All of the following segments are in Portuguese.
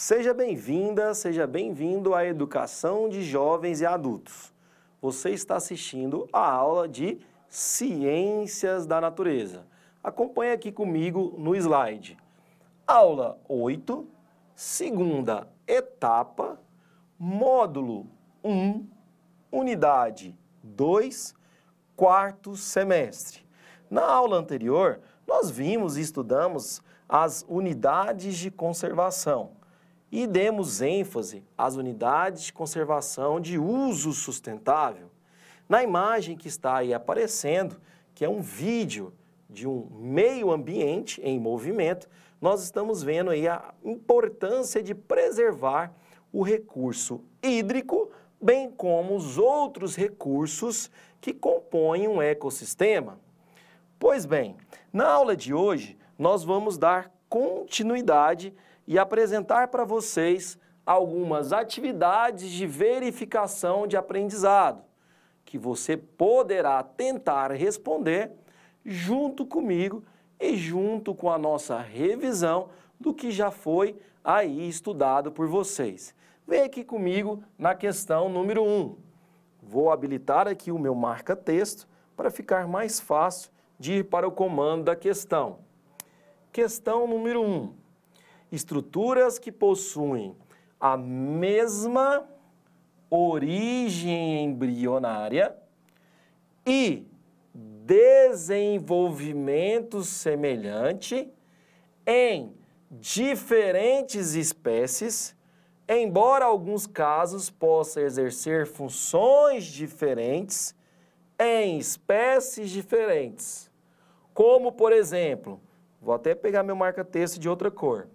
Seja bem-vinda, seja bem-vindo à Educação de Jovens e Adultos. Você está assistindo a aula de Ciências da Natureza. Acompanhe aqui comigo no slide. Aula 8, segunda etapa, módulo 1, unidade 2, quarto semestre. Na aula anterior, nós vimos e estudamos as unidades de conservação e demos ênfase às unidades de conservação de uso sustentável. Na imagem que está aí aparecendo, que é um vídeo de um meio ambiente em movimento, nós estamos vendo aí a importância de preservar o recurso hídrico, bem como os outros recursos que compõem um ecossistema. Pois bem, na aula de hoje, nós vamos dar continuidade e apresentar para vocês algumas atividades de verificação de aprendizado, que você poderá tentar responder junto comigo e junto com a nossa revisão do que já foi aí estudado por vocês. Vem aqui comigo na questão número 1. Vou habilitar aqui o meu marca-texto para ficar mais fácil de ir para o comando da questão. Questão número 1. Estruturas que possuem a mesma origem embrionária e desenvolvimento semelhante em diferentes espécies, embora alguns casos possam exercer funções diferentes em espécies diferentes. Como, por exemplo, vou até pegar meu marca-texto de outra cor.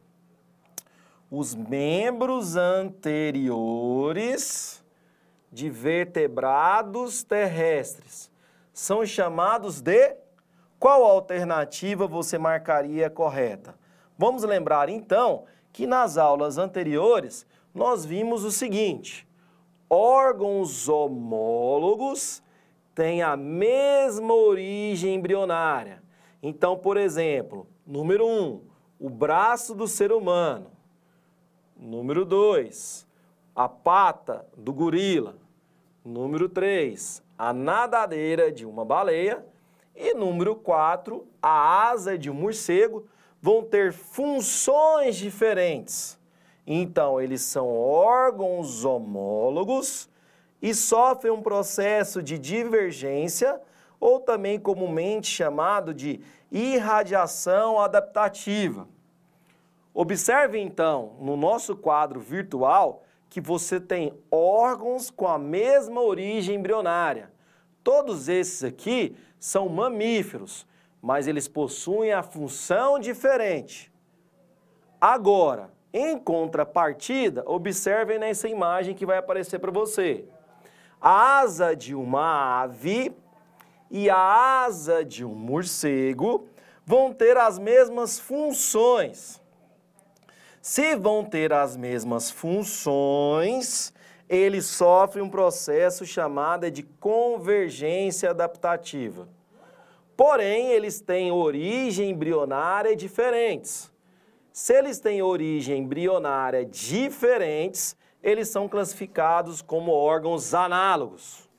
Os membros anteriores de vertebrados terrestres são chamados de... Qual alternativa você marcaria correta? Vamos lembrar, então, que nas aulas anteriores nós vimos o seguinte: órgãos homólogos têm a mesma origem embrionária. Então, por exemplo, número 1, o braço do ser humano. Número 2, a pata do gorila. Número 3, a nadadeira de uma baleia. E número 4, a asa de um morcego vão ter funções diferentes. Então, eles são órgãos homólogos e sofrem um processo de divergência, ou também comumente chamado de irradiação adaptativa. Observe, então, no nosso quadro virtual, que você tem órgãos com a mesma origem embrionária. Todos esses aqui são mamíferos, mas eles possuem a função diferente. Agora, em contrapartida, observem nessa imagem que vai aparecer para você. A asa de uma ave e a asa de um morcego vão ter as mesmas funções. Se vão ter as mesmas funções, eles sofrem um processo chamado de convergência adaptativa. Porém, eles têm origem embrionária diferentes. Se eles têm origem embrionária diferentes, eles são classificados como órgãos análogos.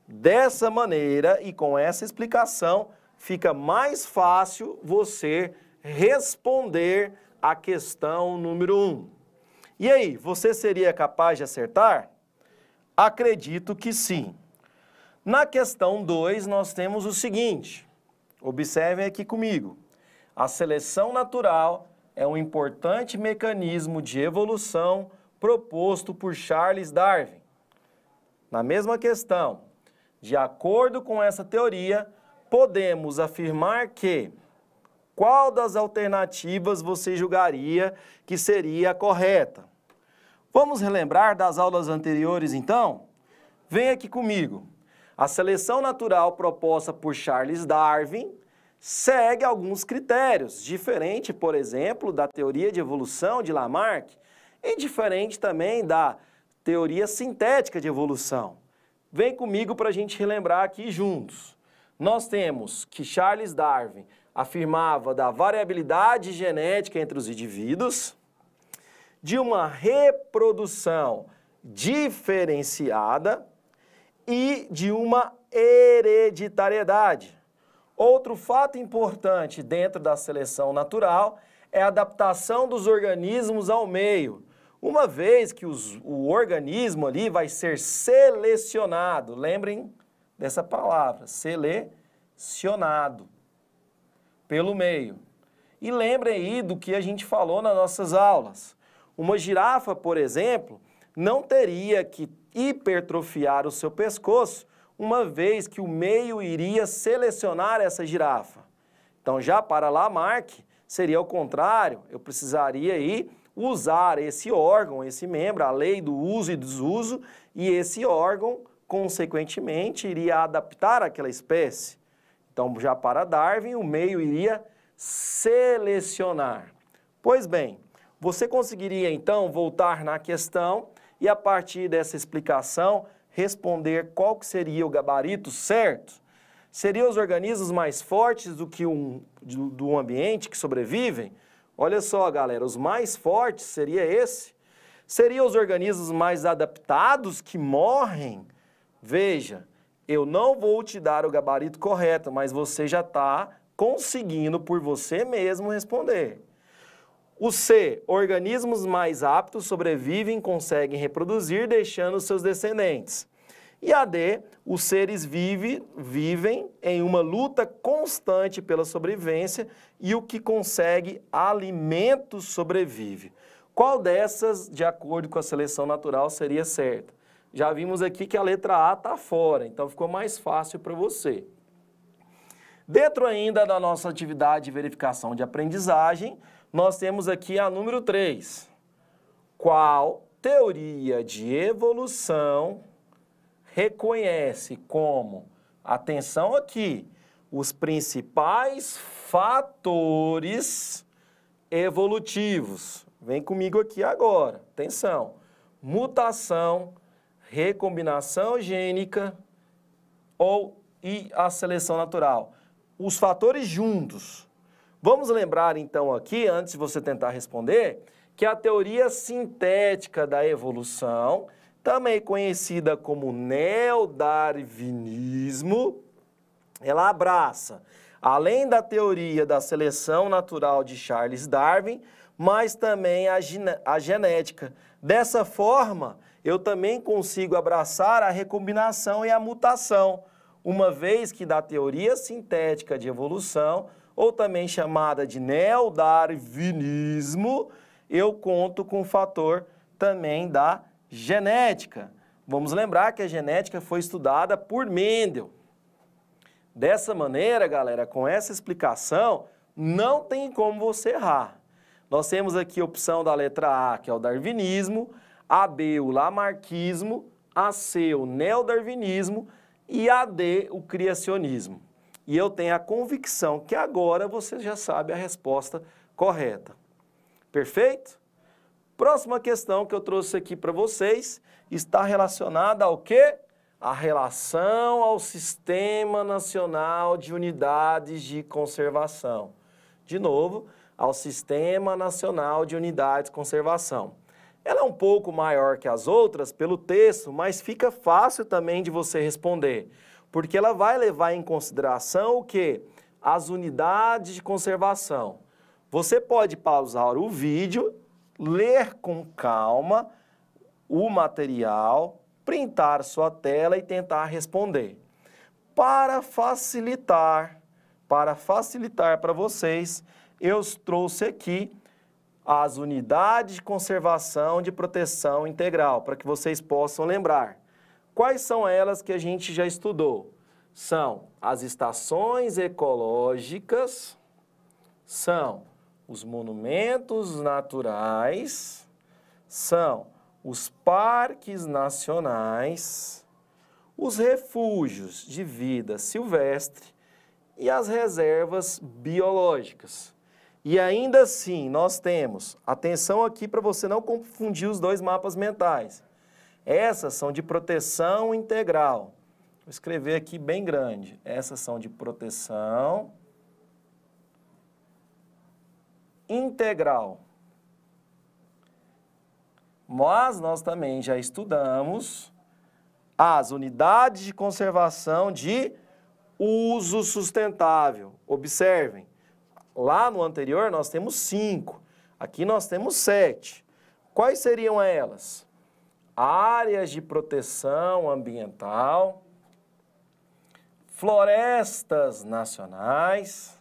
Dessa maneira e com essa explicação, fica mais fácil você responder a questão número 1. E aí, você seria capaz de acertar? Acredito que sim. Na questão 2, nós temos o seguinte. Observem aqui comigo. A seleção natural é um importante mecanismo de evolução proposto por Charles Darwin. Na mesma questão, de acordo com essa teoria, podemos afirmar que qual das alternativas você julgaria que seria a correta? Vamos relembrar das aulas anteriores, então? Vem aqui comigo. A seleção natural proposta por Charles Darwin segue alguns critérios, diferente, por exemplo, da teoria de evolução de Lamarck e diferente também da teoria sintética de evolução. Vem comigo para a gente relembrar aqui juntos. Nós temos que Charles Darwin afirmava da variabilidade genética entre os indivíduos, de uma reprodução diferenciada e de uma hereditariedade. Outro fato importante dentro da seleção natural é a adaptação dos organismos ao meio, uma vez que o organismo ali vai ser selecionado. Lembrem dessa palavra, selecionado pelo meio. E lembrem aí do que a gente falou nas nossas aulas. Uma girafa, por exemplo, não teria que hipertrofiar o seu pescoço, uma vez que o meio iria selecionar essa girafa. Então, já para Lamarck, seria o contrário, eu precisaria aí usar esse órgão, esse membro, a lei do uso e desuso, e esse órgão, consequentemente, iria adaptar aquela espécie. Então, já para Darwin, o meio iria selecionar. Pois bem, você conseguiria então voltar na questão e a partir dessa explicação responder qual que seria o gabarito certo? Seriam os organismos mais fortes do que do ambiente que sobrevivem? Olha só, galera, os mais fortes seria esse. Seriam os organismos mais adaptados que morrem? Veja, eu não vou te dar o gabarito correto, mas você já está conseguindo por você mesmo responder. O C, organismos mais aptos sobrevivem, conseguem reproduzir, deixando seus descendentes. E a D, os seres vivem em uma luta constante pela sobrevivência e o que consegue alimento sobrevive. Qual dessas, de acordo com a seleção natural, seria certa? Já vimos aqui que a letra A está fora, então ficou mais fácil para você. Dentro ainda da nossa atividade de verificação de aprendizagem, nós temos aqui a número 3. Qual teoria de evolução reconhece como, atenção aqui, os principais fatores evolutivos? Vem comigo aqui agora, atenção. Mutação, recombinação gênica e a seleção natural. Os fatores juntos. Vamos lembrar então aqui, antes de você tentar responder, que a teoria sintética da evolução, também conhecida como neodarwinismo, ela abraça, além da teoria da seleção natural de Charles Darwin, mas também a genética. Dessa forma, eu também consigo abraçar a recombinação e a mutação, uma vez que da teoria sintética de evolução, ou também chamada de neodarwinismo, eu conto com o fator também da genética. Vamos lembrar que a genética foi estudada por Mendel. Dessa maneira, galera, com essa explicação, não tem como você errar. Nós temos aqui a opção da letra A, que é o darwinismo, a B, o lamarquismo, a C, o neodarwinismo e a D, o criacionismo. E eu tenho a convicção que agora você já sabe a resposta correta. Perfeito? Próxima questão que eu trouxe aqui para vocês está relacionada ao quê? A relação ao Sistema Nacional de Unidades de Conservação. De novo, ao Sistema Nacional de Unidades de Conservação. Ela é um pouco maior que as outras pelo texto, mas fica fácil também de você responder, porque ela vai levar em consideração o quê? As unidades de conservação. Você pode pausar o vídeo, ler com calma o material, printar sua tela e tentar responder. Para facilitar para vocês, eu trouxe aqui as unidades de conservação de proteção integral, para que vocês possam lembrar. Quais são elas que a gente já estudou? São as estações ecológicas, são os monumentos naturais, são os parques nacionais, os refúgios de vida silvestre e as reservas biológicas. E ainda assim, nós temos, atenção aqui para você não confundir os dois mapas mentais. Essas são de proteção integral. Vou escrever aqui bem grande. Essas são de proteção integral. Mas nós também já estudamos as unidades de conservação de uso sustentável. Observem, lá no anterior nós temos 5, aqui nós temos 7. Quais seriam elas? Áreas de proteção ambiental, florestas nacionais,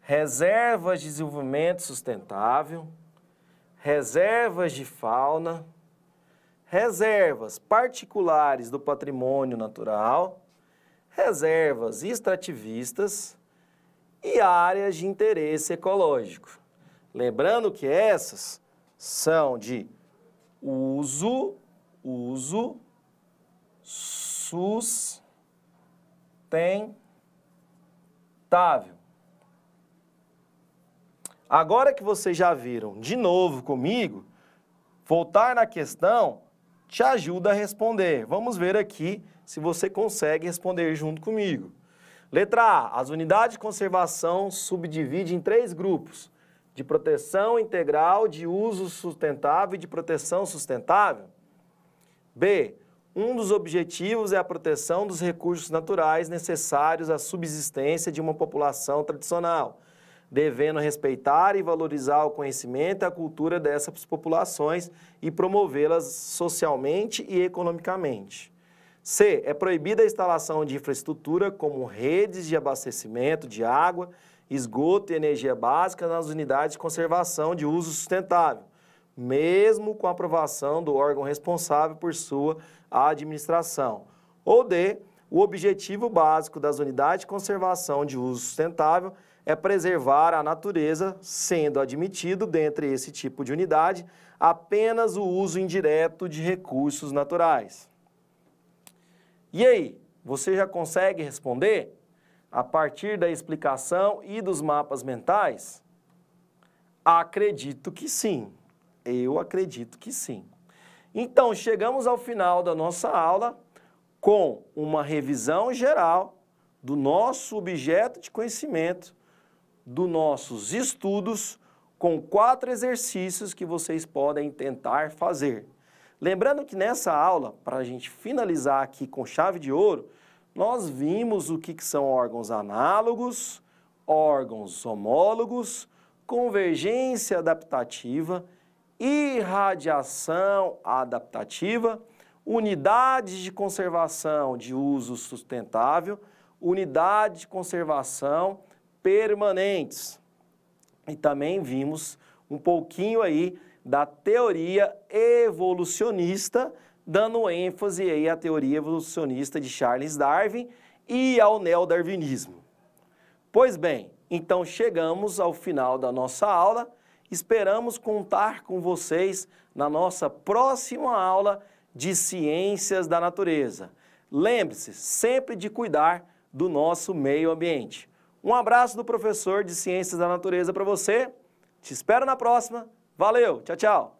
reservas de desenvolvimento sustentável, reservas de fauna, reservas particulares do patrimônio natural, reservas extrativistas e áreas de interesse ecológico. Lembrando que essas são de uso sustentável. Agora que vocês já viram de novo comigo, voltar na questão te ajuda a responder. Vamos ver aqui se você consegue responder junto comigo. Letra A, as unidades de conservação subdividem em 3 grupos: de proteção integral, de uso sustentável e de proteção sustentável. B, um dos objetivos é a proteção dos recursos naturais necessários à subsistência de uma população tradicional, devendo respeitar e valorizar o conhecimento e a cultura dessas populações e promovê-las socialmente e economicamente. C, é proibida a instalação de infraestrutura como redes de abastecimento de água, esgoto e energia básica nas unidades de conservação de uso sustentável, mesmo com a aprovação do órgão responsável por sua administração. Ou D, o objetivo básico das unidades de conservação de uso sustentável é preservar a natureza, sendo admitido, dentre esse tipo de unidade, apenas o uso indireto de recursos naturais. E aí, você já consegue responder a partir da explicação e dos mapas mentais? Acredito que sim. Eu acredito que sim. Então, chegamos ao final da nossa aula com uma revisão geral do nosso objeto de conhecimento, dos nossos estudos, com 4 exercícios que vocês podem tentar fazer. Lembrando que nessa aula, para a gente finalizar aqui com chave de ouro, nós vimos o que são órgãos análogos, órgãos homólogos, convergência adaptativa, irradiação adaptativa, unidades de conservação de uso sustentável, unidade de conservação permanentes. E também vimos um pouquinho aí da teoria evolucionista, dando ênfase aí à teoria evolucionista de Charles Darwin e ao neodarwinismo. Pois bem, então chegamos ao final da nossa aula. Esperamos contar com vocês na nossa próxima aula de Ciências da Natureza. Lembre-se sempre de cuidar do nosso meio ambiente. Um abraço do professor de Ciências da Natureza para você. Te espero na próxima. Valeu, tchau, tchau.